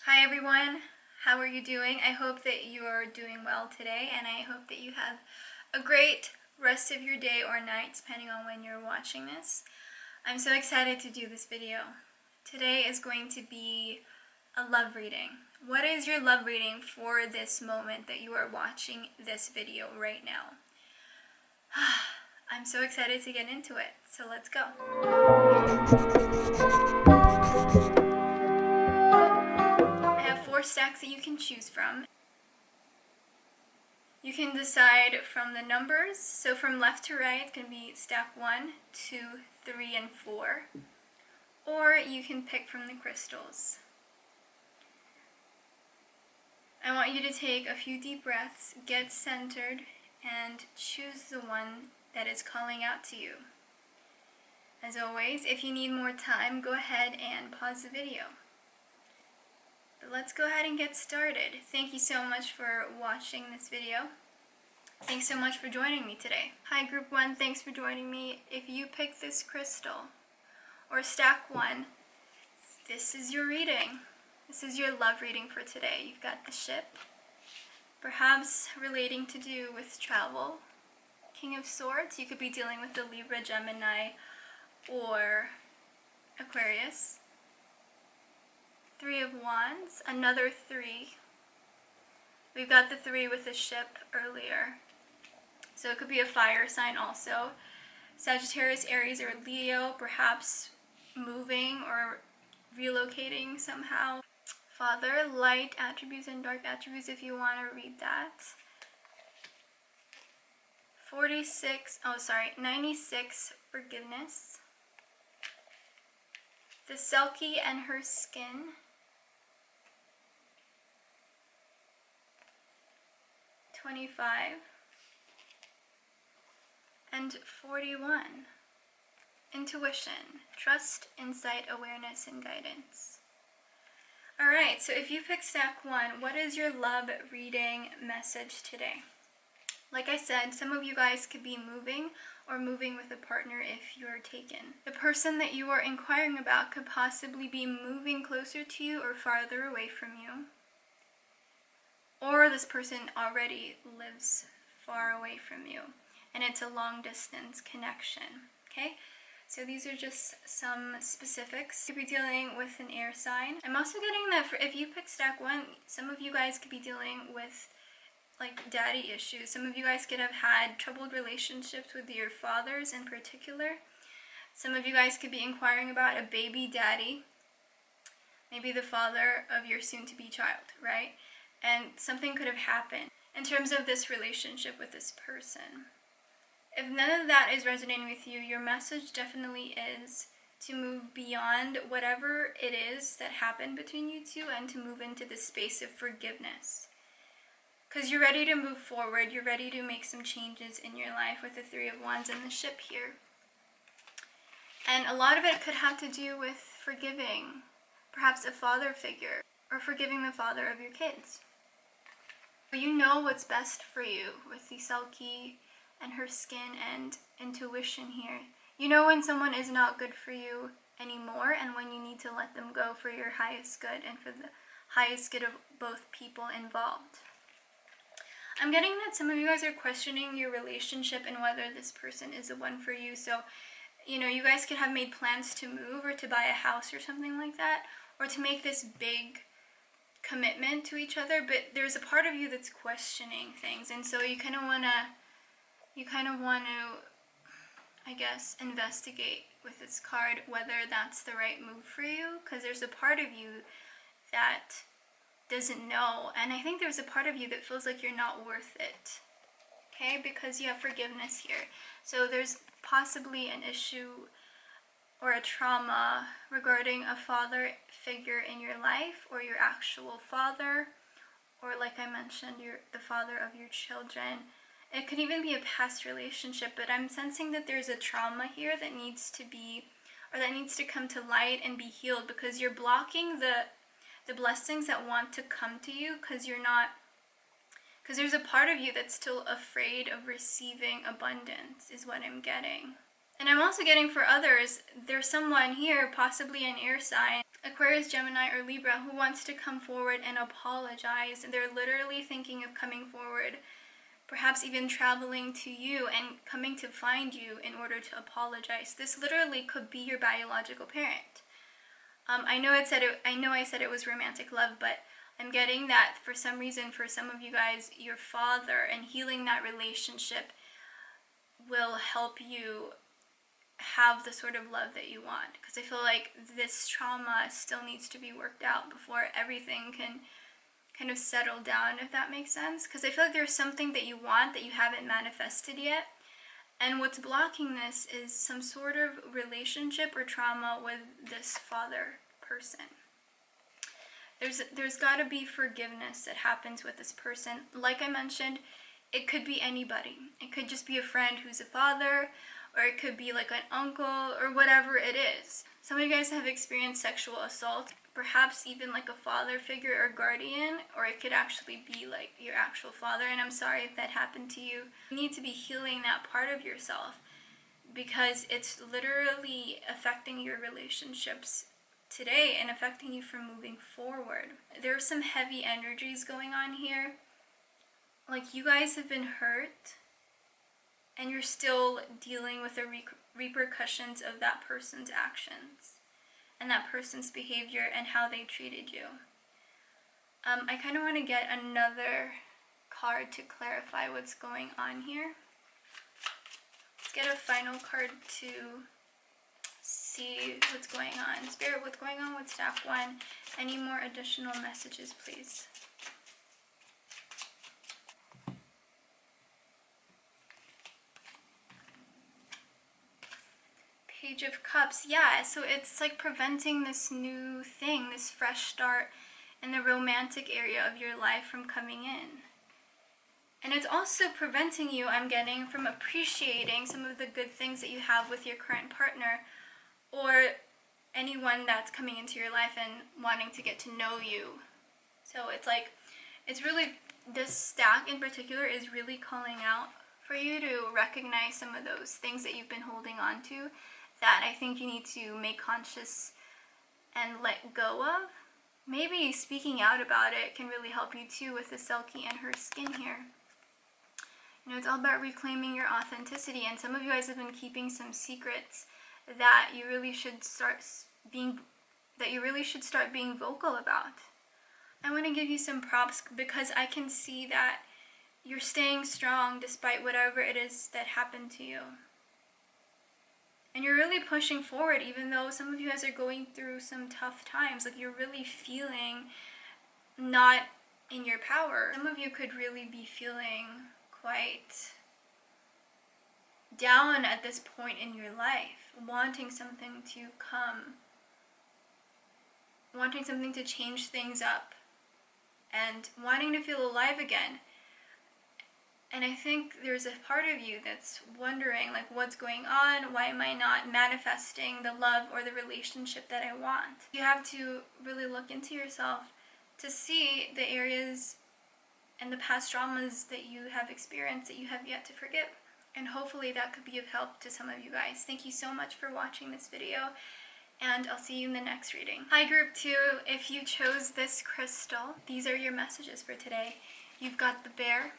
Hi everyone, how are you doing? I hope that you are doing well today, and I hope that you have a great rest of your day or night depending on when you're watching this. I'm so excited to do this video. Today is going to be a love reading. What is your love reading for this moment that you are watching this video right now? I'm so excited to get into it, so let's go. I have 4 stacks that you can choose from. You can decide from the numbers, so from left to right, it's going to be stack 1, 2, 3, and 4. Or you can pick from the crystals. I want you to take a few deep breaths, get centered, and choose the one that is calling out to you. As always, if you need more time, go ahead and pause the video. But let's go ahead and get started. Thank you so much for watching this video. Thanks so much for joining me today. Hi Group 1, thanks for joining me. If you pick this crystal, or stack 1, this is your reading. This is your love reading for today. You've got the ship, perhaps relating to do with travel. King of Swords, you could be dealing with the Libra, Gemini, or Aquarius. 3 of Wands, another 3. We've got the 3 with the ship earlier. So it could be a fire sign also. Sagittarius, Aries, or Leo, perhaps moving or relocating somehow. Father, light attributes and dark attributes if you want to read that. 96, forgiveness. The Selkie and her skin. 25. And 41. Intuition, trust, insight, awareness, and guidance. Alright, so if you pick stack 1, what is your love reading message today? Like I said, some of you guys could be moving or moving with a partner if you're taken. The person that you are inquiring about could possibly be moving closer to you or farther away from you. Or this person already lives far away from you, and it's a long distance connection, okay? So these are just some specifics. You could be dealing with an air sign. I'm also getting that for if you pick stack 1, some of you guys could be dealing with like daddy issues. Some of you guys could have had troubled relationships with your fathers in particular. Some of you guys could be inquiring about a baby daddy, maybe the father of your soon-to-be child, right? And something could have happened in terms of this relationship with this person. If none of that is resonating with you, your message definitely is to move beyond whatever it is that happened between you two and to move into the space of forgiveness. Because you're ready to move forward, you're ready to make some changes in your life with the 3 of Wands and the ship here. And a lot of it could have to do with forgiving, perhaps a father figure, or forgiving the father of your kids. You know what's best for you with the Selkie and her skin and intuition here. You know when someone is not good for you anymore and when you need to let them go for your highest good and for the highest good of both people involved. I'm getting that some of you guys are questioning your relationship and whether this person is the one for you. So, you know, you guys could have made plans to move or to buy a house or something like that, or to make this big commitment to each other, but there's a part of you that's questioning things, and so you kind of want to, I guess, investigate with this card whether that's the right move for you, because there's a part of you that doesn't know, and I think there's a part of you that feels like you're not worth it, okay, because you have forgiveness here. So there's possibly an issue or a trauma regarding a father figure in your life, or your actual father, or like I mentioned, the father of your children. It could even be a past relationship, but I'm sensing that there's a trauma here that needs to be, or that needs to come to light and be healed, because you're blocking the blessings that want to come to you, because there's a part of you that's still afraid of receiving abundance, is what I'm getting. And I'm also getting for others, there's someone here, possibly an air sign, Aquarius, Gemini, or Libra who wants to come forward and apologize. They're literally thinking of coming forward, perhaps even traveling to you and coming to find you in order to apologize. This literally could be your biological parent. I know I said it was romantic love, but I'm getting that for some reason, for some of you guys, your father, and healing that relationship will help you have the sort of love that you want. Because I feel like this trauma still needs to be worked out before everything can kind of settle down, if that makes sense. Because I feel like there's something that you want that you haven't manifested yet. And what's blocking this is some sort of relationship or trauma with this father person. There's got to be forgiveness that happens with this person. Like I mentioned, it could be anybody. It could just be a friend who's a father, or it could be like an uncle, or whatever it is. Some of you guys have experienced sexual assault, perhaps even like a father figure or guardian, or it could actually be like your actual father, and I'm sorry if that happened to you. You need to be healing that part of yourself, because it's literally affecting your relationships today and affecting you from moving forward. There are some heavy energies going on here. Like, you guys have been hurt, and you're still dealing with the repercussions of that person's actions and that person's behavior and how they treated you. I kind of want to get another card to clarify what's going on here. Let's get a final card to see what's going on. Spirit, what's going on with stack 1? Any more additional messages, please? Page of Cups. Yeah, so it's like preventing this new thing, this fresh start in the romantic area of your life from coming in. And it's also preventing you, I'm getting, from appreciating some of the good things that you have with your current partner, or anyone that's coming into your life and wanting to get to know you. So it's like, it's really, this stack in particular is really calling out for you to recognize some of those things that you've been holding on to that I think you need to make conscious and let go of. Maybe speaking out about it can really help you too with the Selkie and her skin here. You know, it's all about reclaiming your authenticity, and some of you guys have been keeping some secrets that you really should start being vocal about. I want to give you some props because I can see that you're staying strong despite whatever it is that happened to you. And you're really pushing forward, even though some of you guys are going through some tough times. Like, you're really feeling not in your power. Some of you could really be feeling quite down at this point in your life, wanting something to come, wanting something to change things up, and wanting to feel alive again. And I think there's a part of you that's wondering, like, what's going on? Why am I not manifesting the love or the relationship that I want? You have to really look into yourself to see the areas and the past traumas that you have experienced that you have yet to forgive. And hopefully that could be of help to some of you guys. Thank you so much for watching this video, and I'll see you in the next reading. Hi Group 2, if you chose this crystal, these are your messages for today. You've got the bear.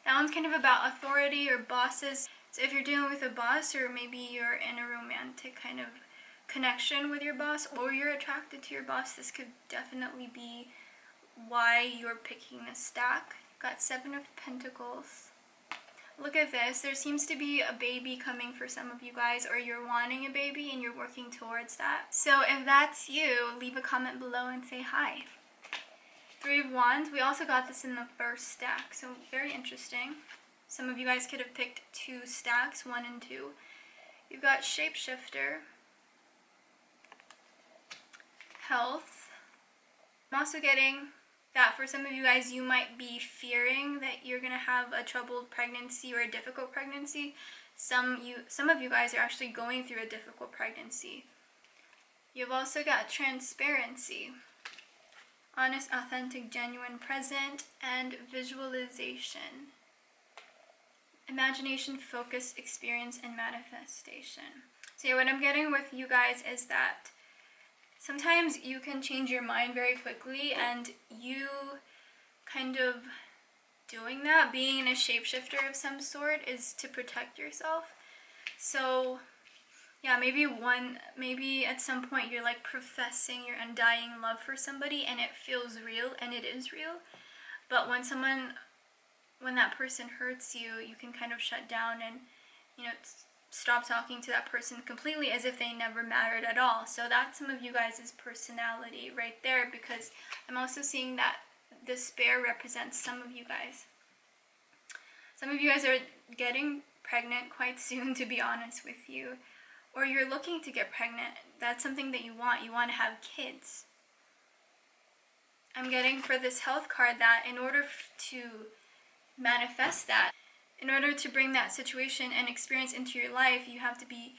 That one's kind of about authority or bosses. So if you're dealing with a boss, or maybe you're in a romantic kind of connection with your boss, or you're attracted to your boss, this could definitely be why you're picking this stack. Got 7 of Pentacles. Look at this. There seems to be a baby coming for some of you guys, or you're wanting a baby and you're working towards that. So if that's you, leave a comment below and say hi. 3 of Wands. We also got this in the first stack, so very interesting. Some of you guys could have picked 2 stacks, 1 and 2. You've got Shapeshifter, Health. I'm also getting that for some of you guys, you might be fearing that you're going to have a troubled pregnancy or a difficult pregnancy. Some of you guys are actually going through a difficult pregnancy. You've also got Transparency, Honest, Authentic, Genuine, Present, and Visualization. Imagination, Focus, Experience, and Manifestation. So yeah, what I'm getting with you guys is that sometimes you can change your mind very quickly, and you kind of doing that, being a shapeshifter of some sort, is to protect yourself. So yeah, maybe at some point you're like professing your undying love for somebody and it feels real, and it is real. But when that person hurts you, you can kind of shut down and, you know, stop talking to that person completely as if they never mattered at all. So that's some of you guys' personality right there, because I'm also seeing that despair represents some of you guys. Some of you guys are getting pregnant quite soon, to be honest with you. Or you're looking to get pregnant. That's something that you want. You want to have kids. I'm getting for this health card that in order to manifest that, in order to bring that situation and experience into your life, you have to be,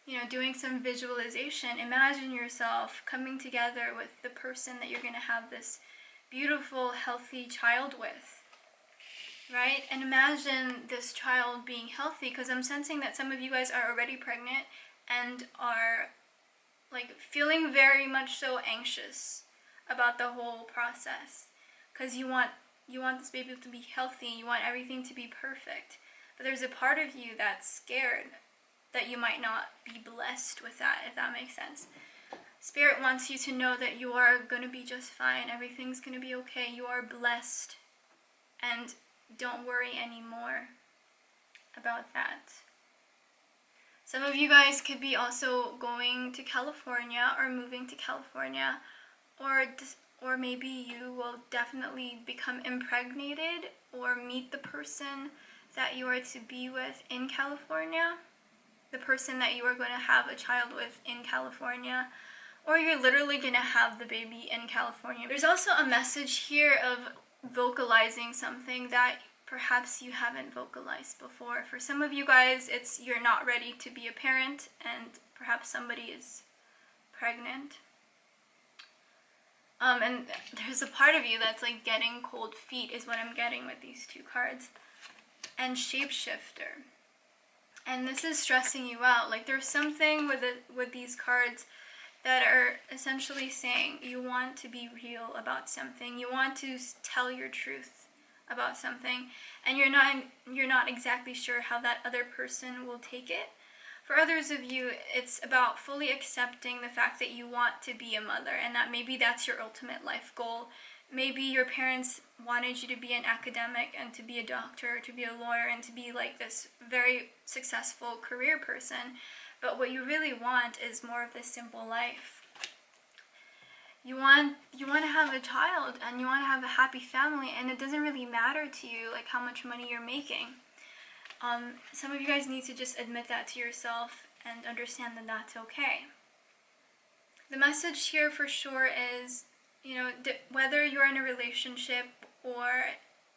you know, doing some visualization. Imagine yourself coming together with the person that you're going to have this beautiful, healthy child with. Right? And imagine this child being healthy, because I'm sensing that some of you guys are already pregnant and are like feeling very much so anxious about the whole process, because you want this baby to be healthy, you want everything to be perfect. But there's a part of you that's scared that you might not be blessed with that, if that makes sense. Spirit wants you to know that you are going to be just fine. Everything's going to be okay. You are blessed. And don't worry anymore about that. Some of you guys could be also going to California or moving to California, or maybe you will definitely become impregnated or meet the person that you are to be with in California, the person that you are going to have a child with in California, or you're literally going to have the baby in California. There's also a message here of vocalizing something that perhaps you haven't vocalized before. For some of you guys, it's you're not ready to be a parent, and perhaps somebody is pregnant. And there's a part of you that's like getting cold feet, is what I'm getting with these two cards. And shapeshifter. And this is stressing you out. Like there's something with these cards that are essentially saying you want to be real about something. You want to tell your truth about something, and you're not exactly sure how that other person will take it. For others of you, it's about fully accepting the fact that you want to be a mother, and that maybe that's your ultimate life goal. Maybe your parents wanted you to be an academic and to be a doctor, to be a lawyer, and to be like this very successful career person. But what you really want is more of this simple life. You want to have a child, and you want to have a happy family, and it doesn't really matter to you like how much money you're making. Some of you guys need to just admit that to yourself and understand that that's okay. The message here for sure is, you know, whether you're in a relationship or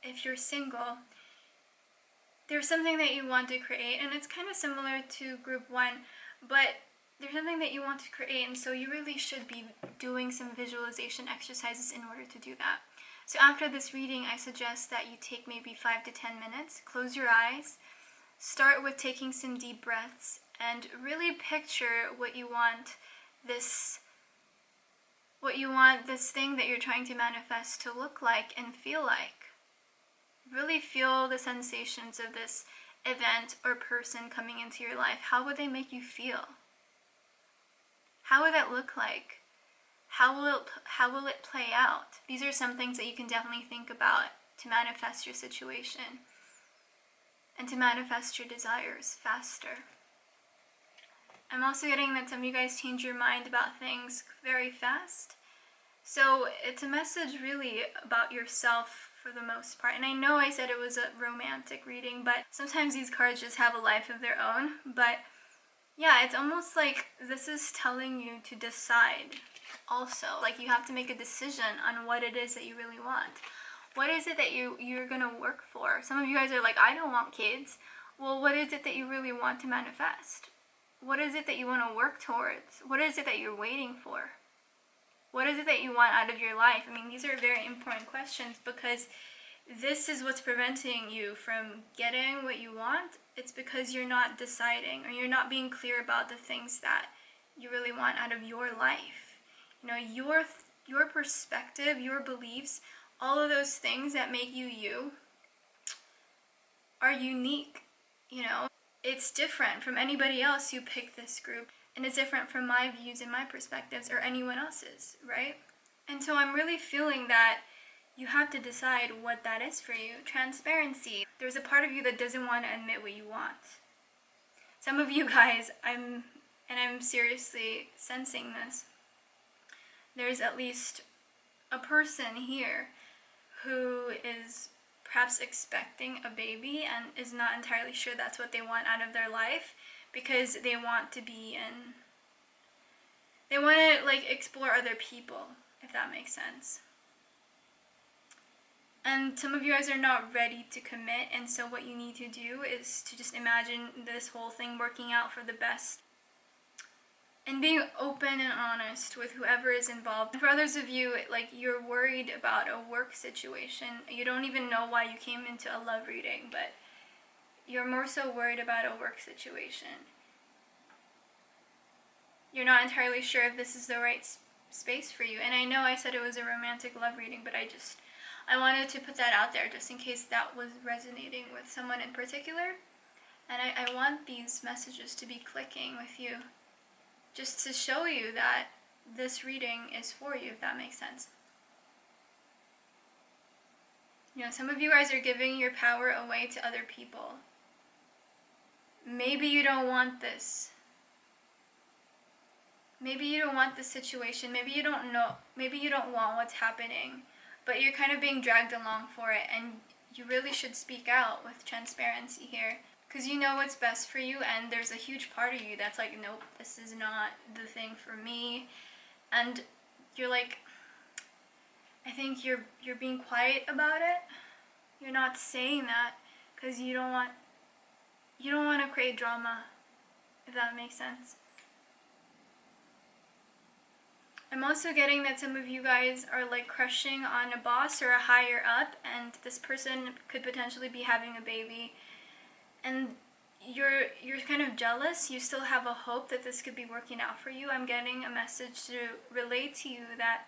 if you're single, there's something that you want to create, and it's kind of similar to group 1, but there's something that you want to create, and so you really should be doing some visualization exercises in order to do that. So after this reading, I suggest that you take maybe 5 to 10 minutes, close your eyes, start with taking some deep breaths, and really picture what you want this thing that you're trying to manifest to look like and feel like. Really feel the sensations of this event or person coming into your life. How would they make you feel? How would that look like? How will it play out? These are some things that you can definitely think about to manifest your situation and to manifest your desires faster. I'm also getting that some of you guys change your mind about things very fast. So it's a message really about yourself for the most part. And I know I said it was a romantic reading, but sometimes these cards just have a life of their own. But yeah, it's almost like this is telling you to decide also. Like you have to make a decision on what it is that you really want. What is it that you're going to work for? Some of you guys are like, I don't want kids. Well, what is it that you really want to manifest? What is it that you want to work towards? What is it that you're waiting for? What is it that you want out of your life? I mean, these are very important questions, because this is what's preventing you from getting what you want. It's because you're not deciding, or you're not being clear about the things that you really want out of your life. You know, your perspective, your beliefs, all of those things that make you you are unique, you know. It's different from anybody else who picked this group, and it's different from my views and my perspectives or anyone else's, right? And so I'm really feeling that you have to decide what that is for you. Transparency. There's a part of you that doesn't want to admit what you want. Some of you guys, I'm seriously sensing this. There's at least a person here who is perhaps expecting a baby and is not entirely sure that's what they want out of their life, because they want to like explore other people, if that makes sense. And some of you guys are not ready to commit, and so what you need to do is to just imagine this whole thing working out for the best and being open and honest with whoever is involved. And for others of you, like, you're worried about a work situation. You don't even know why you came into a love reading, but you're more so worried about a work situation. You're not entirely sure if this is the right space for you. And I know I said it was a romantic love reading, but I wanted to put that out there just in case that was resonating with someone in particular. And I want these messages to be clicking with you, just to show you that this reading is for you, if that makes sense. You know, some of you guys are giving your power away to other people. Maybe you don't want this. Maybe you don't want this situation. Maybe you don't know. Maybe you don't want what's happening, but you're kind of being dragged along for it, and you really should speak out with transparency here, because you know what's best for you, and there's a huge part of you that's like, nope, this is not the thing for me. And you're like, I think you're being quiet about it. You're not saying that because you don't want to create drama, if that makes sense. I'm also getting that some of you guys are like crushing on a boss or a higher up, and this person could potentially be having a baby, and you're kind of jealous. You still have a hope that this could be working out for you. I'm getting a message to relate to you that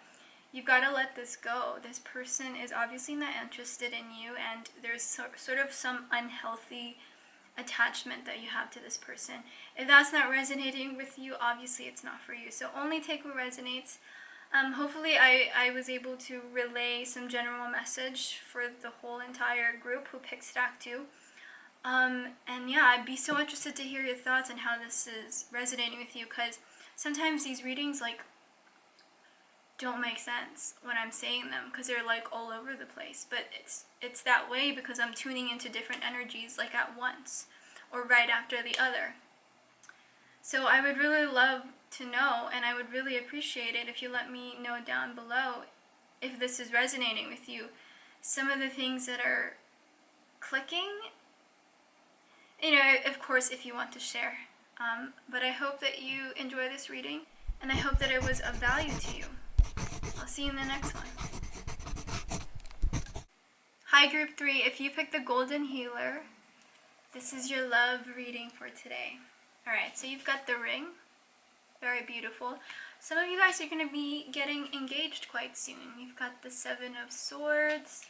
you've got to let this go. This person is obviously not interested in you, and there's sort of some unhealthy attachment that you have to this person. If that's not resonating with you, obviously it's not for you. So only take what resonates. Hopefully I was able to relay some general message for the whole entire group who picked stack 2. And yeah, I'd be so interested to hear your thoughts on how this is resonating with you, because sometimes these readings like don't make sense when I'm saying them, because they're like all over the place, but it's that way because I'm tuning into different energies like at once or right after the other. So I would really love to know, and I would really appreciate it if you let me know down below if this is resonating with you, some of the things that are clicking, you know, of course if you want to share. But I hope that you enjoy this reading, and I hope that it was of value to you. I'll see you in the next one. Hi Group 3, if you picked the Golden Healer, this is your love reading for today. Alright, so you've got the ring, very beautiful. Some of you guys are going to be getting engaged quite soon. You've got the 7 of Swords,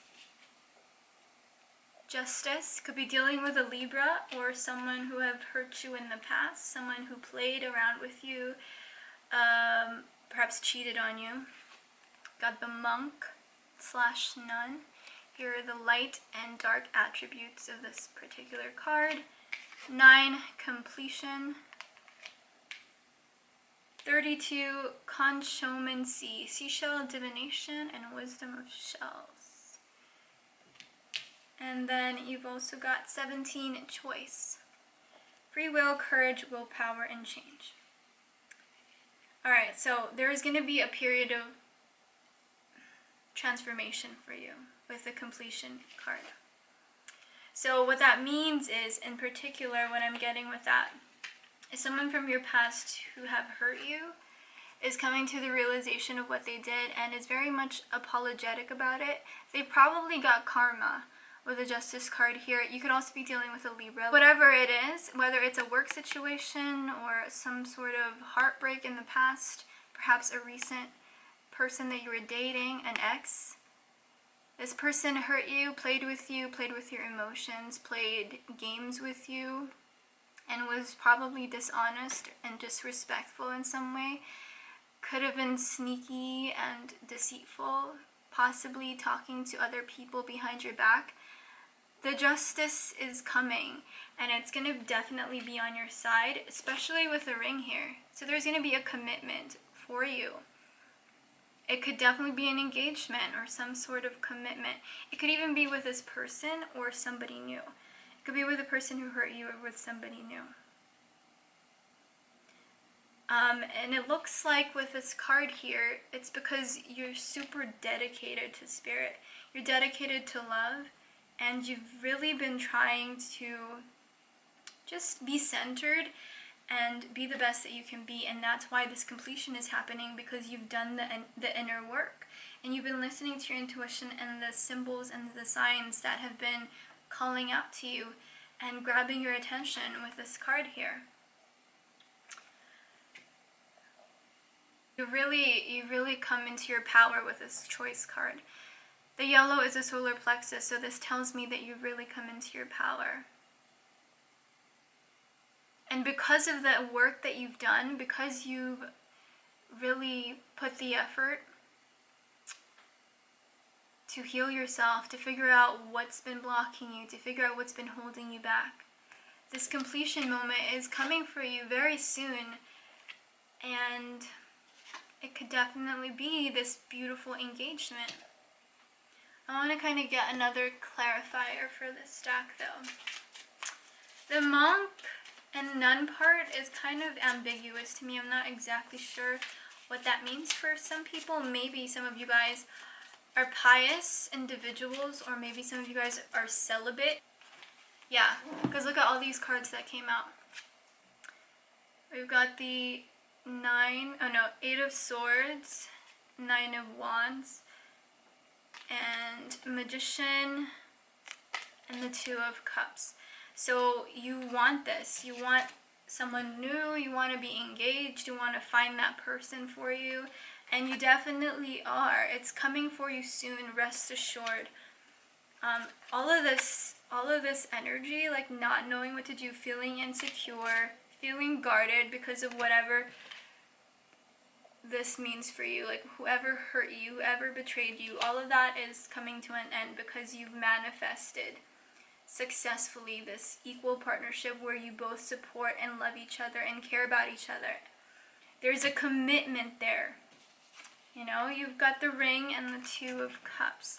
Justice, could be dealing with a Libra or someone who have hurt you in the past, someone who played around with you, perhaps cheated on you. Got the Monk/Nun. Here are the light and dark attributes of this particular card. 9, Completion. 32, Consciomancy, Seashell Divination, and Wisdom of Shells. And then you've also got 17, Choice. Free will, courage, willpower, and change. Alright, so there is going to be a period of transformation for you with the Completion card. So what that means is, in particular, what I'm getting with that is someone from your past who have hurt you is coming to the realization of what they did and is very much apologetic about it. They probably got karma with the Justice card here. You could also be dealing with a Libra. Whatever it is, whether it's a work situation or some sort of heartbreak in the past, perhaps a recent person that you were dating, an ex. This person hurt you, played with your emotions, played games with you, and was probably dishonest and disrespectful in some way. Could have been sneaky and deceitful, possibly talking to other people behind your back. The justice is coming, and it's going to definitely be on your side, especially with the ring here. So there's going to be a commitment for you. It could definitely be an engagement or some sort of commitment. It could even be with this person or somebody new. It could be with a person who hurt you or with somebody new. And it looks like with this card here, it's because you're super dedicated to spirit. You're dedicated to love, and you've really been trying to just be centered and be the best that you can be. And that's why this completion is happening, because you've done the inner work. And you've been listening to your intuition and the symbols and the signs that have been calling out to you and grabbing your attention with this card here. You really come into your power with this choice card. The yellow is a solar plexus, so this tells me that you really come into your power. And because of the work that you've done, because you've really put the effort to heal yourself, to figure out what's been blocking you, to figure out what's been holding you back, this completion moment is coming for you very soon. And it could definitely be this beautiful engagement. I want to kind of get another clarifier for this stack though. The monk and nun part is kind of ambiguous to me. I'm not exactly sure what that means for some people. Maybe some of you guys are pious individuals, or maybe some of you guys are celibate. Yeah, because look at all these cards that came out. We've got the Eight of Swords, Nine of Wands, and Magician, and the Two of Cups. So you want this. You want someone new. You want to be engaged. You want to find that person for you. And you definitely are. It's coming for you soon, rest assured. All of this energy, like not knowing what to do, feeling insecure, feeling guarded because of whatever this means for you, like whoever hurt you, whoever betrayed you, all of that is coming to an end because you've manifested successfully this equal partnership where you both support and love each other and care about each other. There's a commitment there. You know, you've got the ring and the Two of Cups.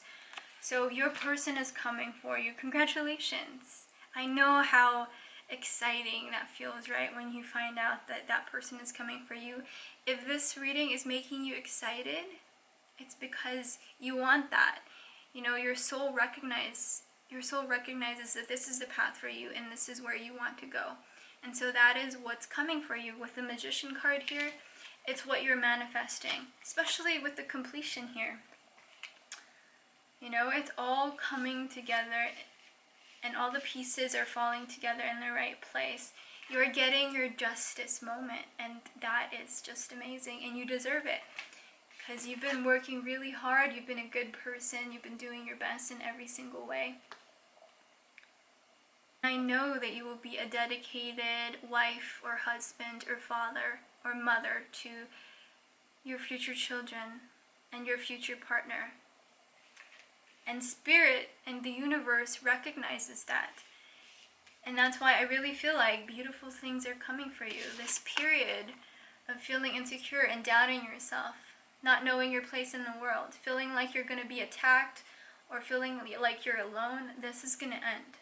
So your person is coming for you. Congratulations. I know how exciting that feels, right, when you find out that that person is coming for you. If this reading is making you excited, it's because you want that. You know, your soul recognizes that this is the path for you and this is where you want to go. And so that is what's coming for you. With the Magician card here, it's what you're manifesting, especially with the completion here. You know, it's all coming together and all the pieces are falling together in the right place. You're getting your justice moment, and that is just amazing, and you deserve it because you've been working really hard. You've been a good person. You've been doing your best in every single way. I know that you will be a dedicated wife or husband or father or mother to your future children and your future partner. And Spirit and the universe recognizes that. And that's why I really feel like beautiful things are coming for you. This period of feeling insecure and doubting yourself, not knowing your place in the world, feeling like you're going to be attacked or feeling like you're alone, this is going to end.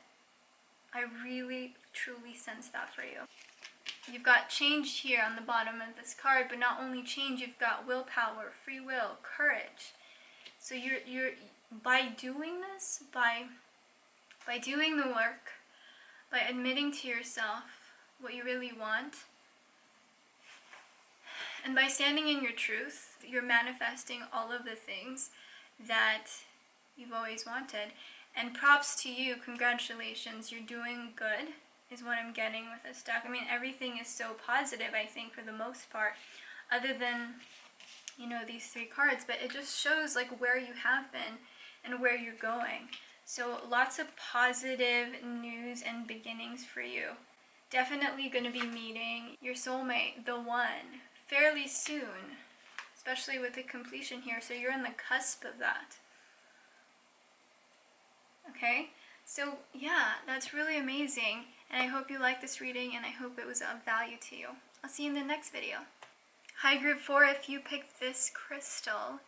I really, truly sense that for you. You've got change here on the bottom of this card, but not only change, you've got willpower, free will, courage. So you're by doing this, by doing the work, by admitting to yourself what you really want, and by standing in your truth, you're manifesting all of the things that you've always wanted. And props to you, congratulations, you're doing good, is what I'm getting with this deck. I mean, everything is so positive, I think, for the most part, other than you know, these 3 cards, but it just shows like where you have been and where you're going. So lots of positive news and beginnings for you. Definitely going to be meeting your soulmate, the one, fairly soon, especially with the completion here. So you're on the cusp of that. Okay, so yeah, that's really amazing. And I hope you liked this reading, and I hope it was of value to you. I'll see you in the next video. Hi Group 4, if you picked this crystal,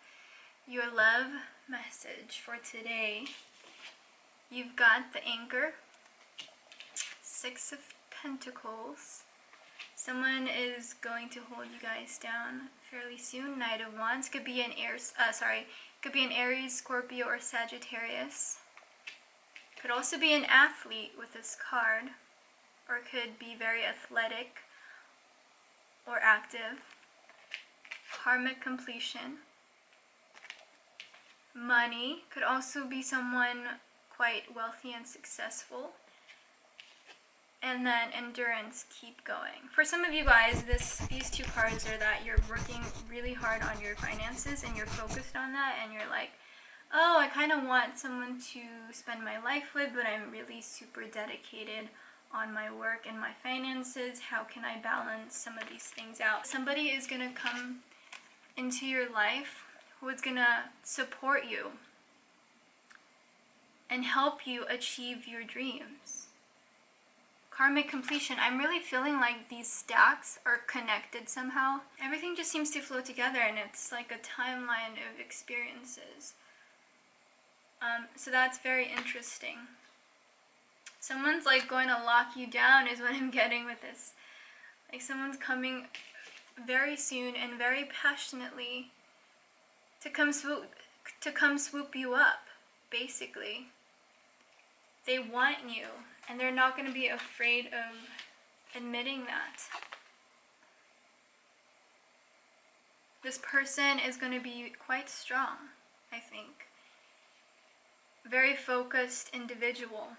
your love message for today, you've got the Anchor, 6 of Pentacles. Someone is going to hold you guys down fairly soon. Knight of Wands could be an Aries, Scorpio, or Sagittarius. Could also be an athlete with this card, or could be very athletic or active. Karmic completion. Money could also be someone quite wealthy and successful. And then endurance, keep going. For some of you guys, these 2 cards are that you're working really hard on your finances and you're focused on that, and you're like, oh, I kind of want someone to spend my life with, but I'm really super dedicated on my work and my finances. How can I balance some of these things out? Somebody is going to come into your life who is going to support you and help you achieve your dreams. Karmic completion, I'm really feeling like these stacks are connected somehow. Everything just seems to flow together, and it's like a timeline of experiences. So that's very interesting. Someone's like going to lock you down is what I'm getting with this. Like someone's coming very soon and very passionately to come swoop you up, basically. They want you, and they're not going to be afraid of admitting that. This person is going to be quite strong, I think. Very focused individual.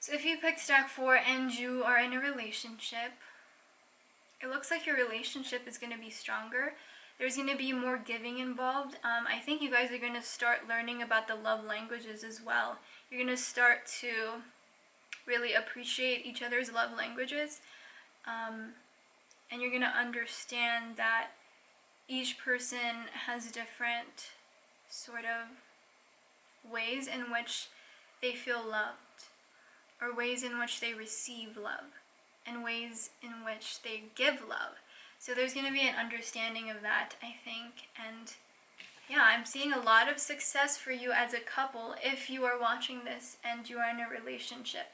So if you picked stack 4 and you are in a relationship, it looks like your relationship is going to be stronger. There's going to be more giving involved. I think you guys are going to start learning about the love languages as well. You're going to start to really appreciate each other's love languages. And you're going to understand that each person has different sort of ways in which they feel loved, or ways in which they receive love, and ways in which they give love. So there's going to be an understanding of that, I think. And yeah, I'm seeing a lot of success for you as a couple if you are watching this and you are in a relationship.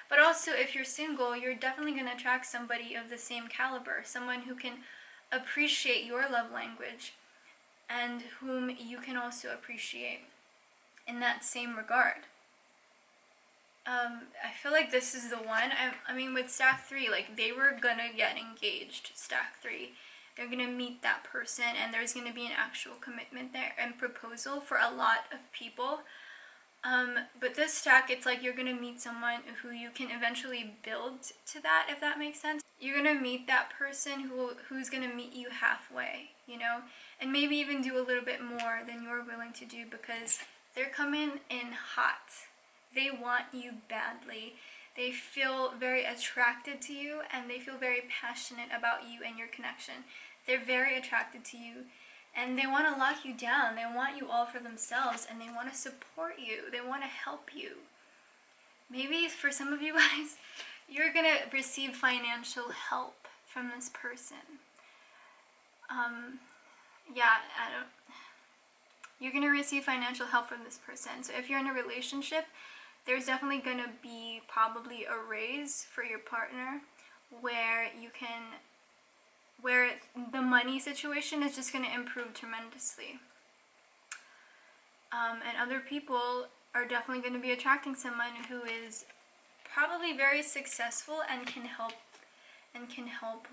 But also, if you're single, you're definitely going to attract somebody of the same caliber, someone who can appreciate your love language and whom you can also appreciate in that same regard. I feel like this is the one. I mean, with stack 3, like, they were gonna get engaged, stack 3. They're gonna meet that person, and there's gonna be an actual commitment there and proposal for a lot of people. But this stack, it's like you're gonna meet someone who you can eventually build to that, if that makes sense. You're gonna meet that person who's gonna meet you halfway, you know, and maybe even do a little bit more than you're willing to do, because they're coming in hot. They want you badly. They feel very attracted to you, and they feel very passionate about you and your connection. They're very attracted to you, and they want to lock you down. They want you all for themselves, and they want to support you. They want to help you. Maybe for some of you guys, you're going to receive financial help from this person. You're going to receive financial help from this person. So if you're in a relationship, there's definitely going to be probably a raise for your partner where the money situation is just going to improve tremendously. And other people are definitely going to be attracting someone who is probably very successful and can help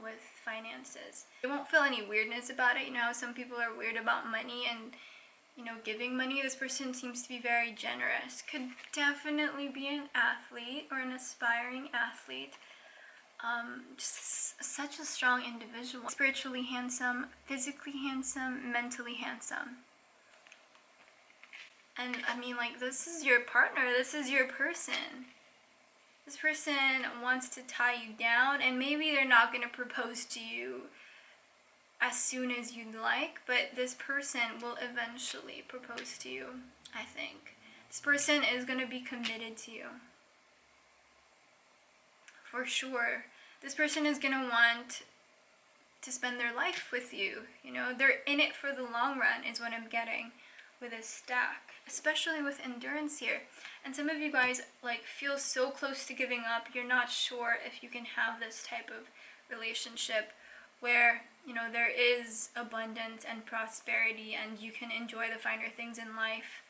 with finances. You won't feel any weirdness about it. You know how some people are weird about money and, you know, giving money. This person seems to be very generous. Could definitely be an athlete or an aspiring athlete. just such a strong individual. Spiritually handsome, physically handsome, mentally handsome. And I mean, like, this is your partner, this is your person. This person wants to tie you down, and maybe they're not going to propose to you as soon as you'd like, but this person will eventually propose to you, I think. This person is going to be committed to you. For sure. This person is going to want to spend their life with you. You know, they're in it for the long run is what I'm getting with this stack. Especially with endurance here. And some of you guys like feel so close to giving up, you're not sure if you can have this type of relationship where, you know, there is abundance and prosperity and you can enjoy the finer things in life.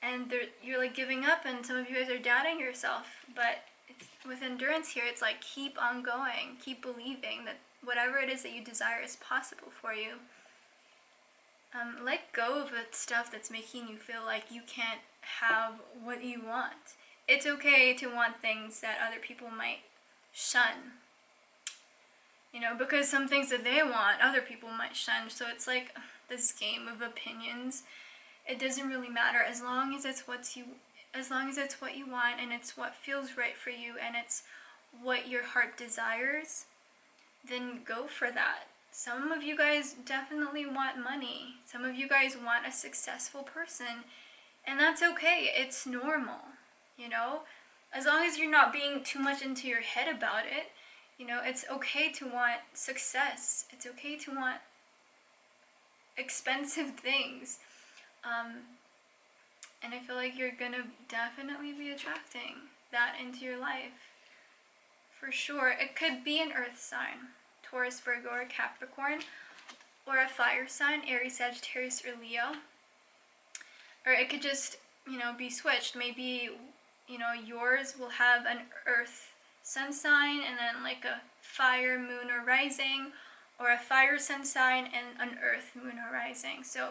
And you're like giving up, and some of you guys are doubting yourself, but with endurance here, it's like keep on going, keep believing that whatever it is that you desire is possible for you. Let go of the stuff that's making you feel like you can't have what you want. It's okay to want things that other people might shun. You know, because some things that they want, other people might shun. So it's like this game of opinions. It doesn't really matter as long as it's what you want, and it's what feels right for you, and it's what your heart desires. Then go for that. Some of you guys definitely want money. Some of you guys want a successful person. And that's okay. It's normal, you know? As long as you're not being too much into your head about it, you know, it's okay to want success. It's okay to want expensive things. And I feel like you're gonna definitely be attracting that into your life. For sure. It could be an earth sign. Taurus, Virgo, or Capricorn, or a fire sign, Aries, Sagittarius, or Leo. Or it could just, you know, be switched. Maybe, you know, yours will have an earth sun sign and then like a fire, moon, or rising, or a fire sun sign and an earth, moon, or rising. So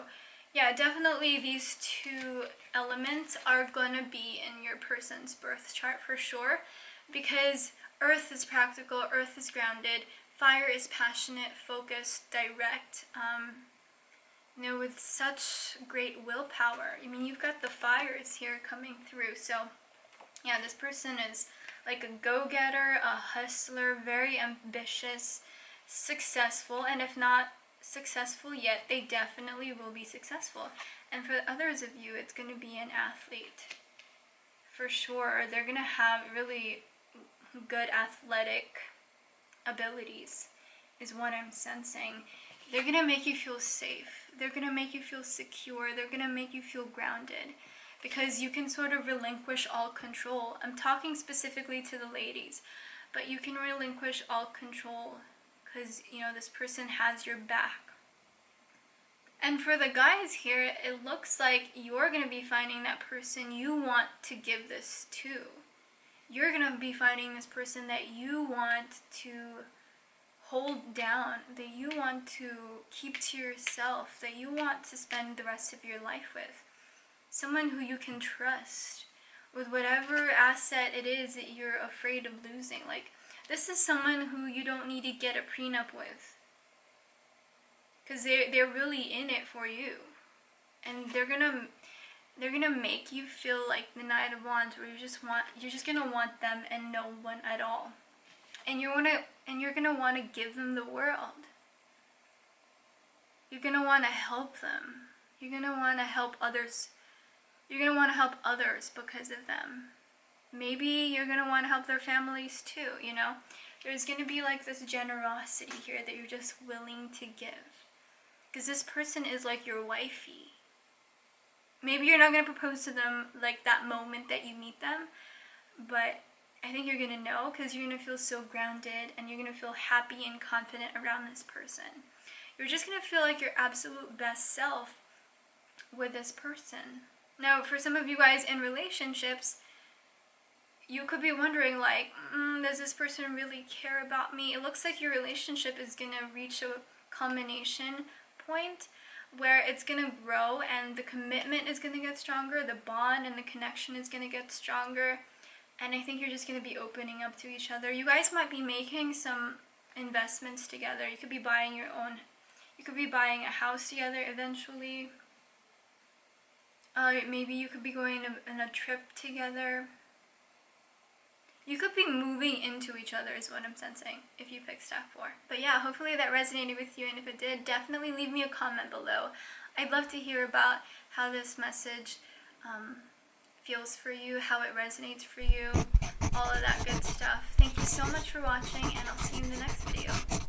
yeah, definitely these two elements are gonna be in your person's birth chart for sure, because earth is practical, earth is grounded, fire is passionate, focused, direct, you know, with such great willpower. I mean, you've got the fires here coming through. So, yeah, this person is like a go-getter, a hustler, very ambitious, successful, and if not successful yet, they definitely will be successful. And for others of you, it's going to be an athlete. For sure, they're going to have really good athletic abilities is what I'm sensing. They're going to make you feel safe. They're going to make you feel secure. They're going to make you feel grounded because you can sort of relinquish all control. I'm talking specifically to the ladies, but you can relinquish all control because, you know, this person has your back. And for the guys here, it looks like you're going to be finding that person you want to give this to. You're going to be finding this person that you want to hold down, that you want to keep to yourself, that you want to spend the rest of your life with. Someone who you can trust with whatever asset it is that you're afraid of losing. Like, this is someone who you don't need to get a prenup with, because they're really in it for you, and they're gonna make you feel like the Knight of Wands, where you're just gonna want them and no one at all, and you're gonna want to give them the world. You're gonna want to help them. You're gonna want to help others. You're gonna want to help others because of them. Maybe you're gonna want to help their families too. You know, there's gonna be like this generosity here that you're just willing to give, because this person is like your wifey. Maybe you're not going to propose to them like that moment that you meet them, but I think you're going to know, because you're going to feel so grounded and you're going to feel happy and confident around this person. You're just going to feel like your absolute best self with this person. Now, for some of you guys in relationships, you could be wondering like, does this person really care about me? It looks like your relationship is going to reach a culmination point where it's going to grow and the commitment is going to get stronger, the bond and the connection is going to get stronger, And I think you're just going to be opening up to each other. You guys might be making some investments together. You could be buying a house together eventually. Maybe you could be going on a trip together. You could be moving into each other is what I'm sensing if you pick stack 4. But yeah, hopefully that resonated with you, and if it did, definitely leave me a comment below. I'd love to hear about how this message feels for you, how it resonates for you, all of that good stuff. Thank you so much for watching, and I'll see you in the next video.